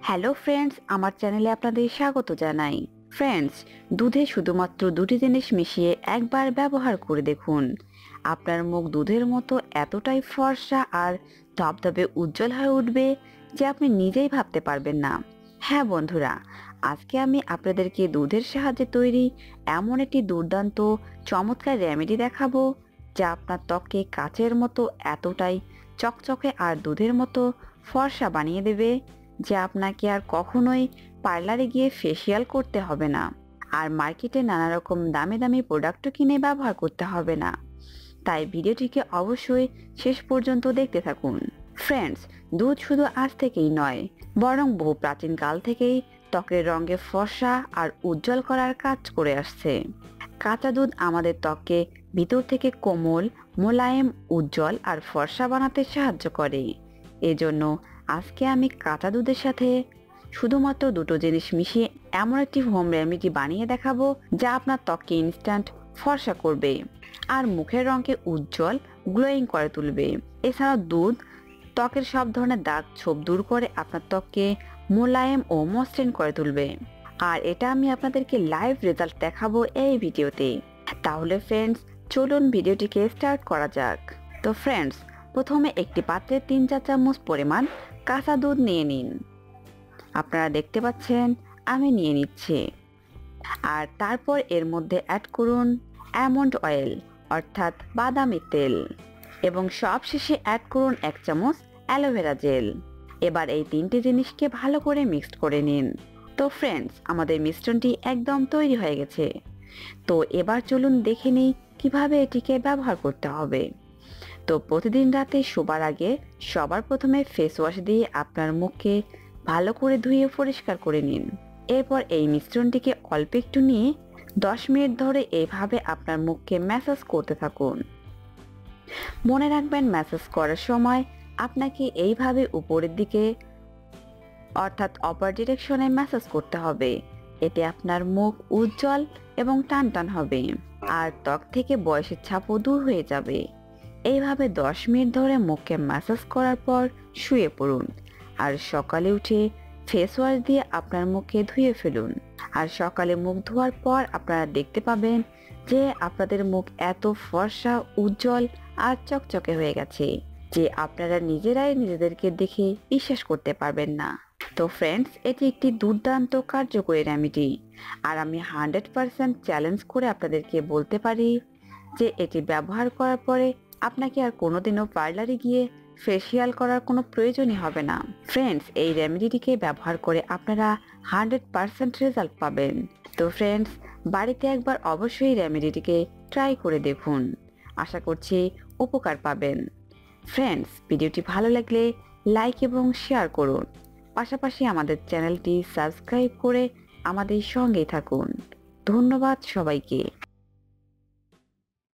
Hello friends, আমার চ্যানেলে আপনাদের স্বাগত জানাই। ফ্রেন্ডস, দুধে শুধুমাত্র দুটি জিনিস মিশিয়ে একবার ব্যবহার করে দেখুন। আপনার মুখ দুধের মতো এতটাই ফর্সা আর ধবধবে উজ্জ্বল হয়ে উঠবে যে আপনি নিজেই ভাবতে পারবেন না। হ্যাঁ বন্ধুরা, আজকে আমি আপনাদেরকে দুধের সাহায্যে তৈরি এমন একটি দুর্দান্ত চমৎকার রেমেডি দেখাবো যা আপনার ত্বককে কাচের মতো এতটাই চকচকে আর দুধের মতো ফর্সা বানিয়ে দেবে যে আপনাকে আর কখনোই পার্লারে গিয়ে ফেসিয়াল করতে হবে না, আর মার্কেটে নানা রকম দামি দামি প্রোডাক্টও কিনে ব্যবহার করতে হবে না। তাই ভিডিওটিকে অবশ্যই শেষ পর্যন্ত দেখতে থাকুন। ফ্রেন্ডস, দুধ শুধু আজ থেকেই নয়, বরং বহু প্রাচীন কাল থেকেই ত্বকের রঙে ফর্সা আর উজ্জ্বল করার কাজ করে আসছে। কাঁচা দুধ আমাদের ত্বককে ভিতর থেকে কোমল, মোলায়েম, উজ্জ্বল আর ফর্সা বানাতে সাহায্য করে। এজন্য আজকে আমি কাঁচা দুধের সাথে শুধুমাত্র দুটো জিনিস মিশিয়ে এমন একটি হোম রেমেডি বানিয়ে দেখাবো যা আপনার ত্বককে ইনস্ট্যান্ট ফর্সা করবে আর মুখের রঙকে উজ্জ্বল, গ্লোয়িং করে তুলবে। এছাড়াও দুধ ত্বকের সব ধরনের দাগ ছোপ দূর করে আপনার ত্বককে মোলায়েম ও মসৃণ করে তুলবে। আর এটা আমি আপনাদেরকে লাইভ রেজাল্ট দেখাবো এই ভিডিওতে। তাহলে ফ্রেন্ডস, চলুন ভিডিওটিকে স্টার্ট করা যাক। তো ফ্রেন্ডস, প্রথমে একটি পাত্রে 3-4 চামচ পরিমাণ কাঁচা দুধ নিয়ে নিন। আপনারা দেখতে পাচ্ছেন আমি নিয়ে নিচ্ছি। আর তারপর এর মধ্যে অ্যাড করুন অ্যালমন্ড অয়েল অর্থাৎ বাদামি তেল, এবং সবশেষে অ্যাড করুন 1 চামচ অ্যালোভেরা জেল। এবার এই তিনটি জিনিসকে ভালো করে মিক্সড করে নিন। তো ফ্রেন্ডস, আমাদের মিশ্রণটি একদম তৈরি হয়ে গেছে। তো এবার চলুন দেখে নিই কিভাবে এটিকে ব্যবহার করতে হবে। তো প্রতিদিন রাতে শোবার আগে সবার প্রথমে ফেস ওয়াশ দিয়ে আপনার মুখকে ভালো করে ধুয়ে পরিষ্কার করে নিন। এরপর এই মিশ্রণটিকে অল্প একটু নিয়ে 10 মিনিট ধরে এইভাবে আপনার মুখকে ম্যাসাজ করতে থাকুন। মনে রাখবেন, ম্যাসাজ করার সময় আপনাকে এইভাবে উপরের দিকে অর্থাৎ অপার ডিরেকশনে ম্যাসাজ করতে হবে। এতে আপনার মুখ উজ্জ্বল এবং টানটান হবে আর ত্বক থেকে বয়সের ছাপও দূর হয়ে যাবে। এইভাবে 10 মিনিট ধরে মুখকে ম্যাসাজ করার পর শুয়ে পড়ুন আর সকালে উঠে ফেস ওয়াশ দিয়ে আপনার মুখে ধুয়ে ফেলুন। আর সকালে মুখ ধোয়ার পর আপনারা দেখতে পাবেন যে আপনাদের মুখ এত ফর্সা, উজ্জ্বল আর চকচকে হয়ে গেছে যে আপনারা নিজেরাই নিজেদেরকে দেখে বিশ্বাস করতে পারবেন না। তো ফ্রেন্ডস, এটি একটি দুর্দান্ত কার্যকরী রেমেডি, আর আমি 100% চ্যালেঞ্জ করে আপনাদেরকে বলতে পারি যে এটি ব্যবহার করার পরে আপনাকে আর কোনোদিনও পার্লারে গিয়ে ফেসিয়াল করার কোনো প্রয়োজনই হবে না। ফ্রেন্ডস, এই রেমেডিটিকে ব্যবহার করে আপনারা 100% রেজাল্ট পাবেন। তো ফ্রেন্ডস, বাড়িতে একবার অবশ্যই রেমেডিটিকে ট্রাই করে দেখুন। আশা করছি উপকার পাবেন। ফ্রেন্ডস, ভিডিওটি ভালো লাগলে লাইক এবং শেয়ার করুন। পাশাপাশি আমাদের চ্যানেলটি সাবস্ক্রাইব করে আমাদের সঙ্গেই থাকুন। ধন্যবাদ সবাইকে।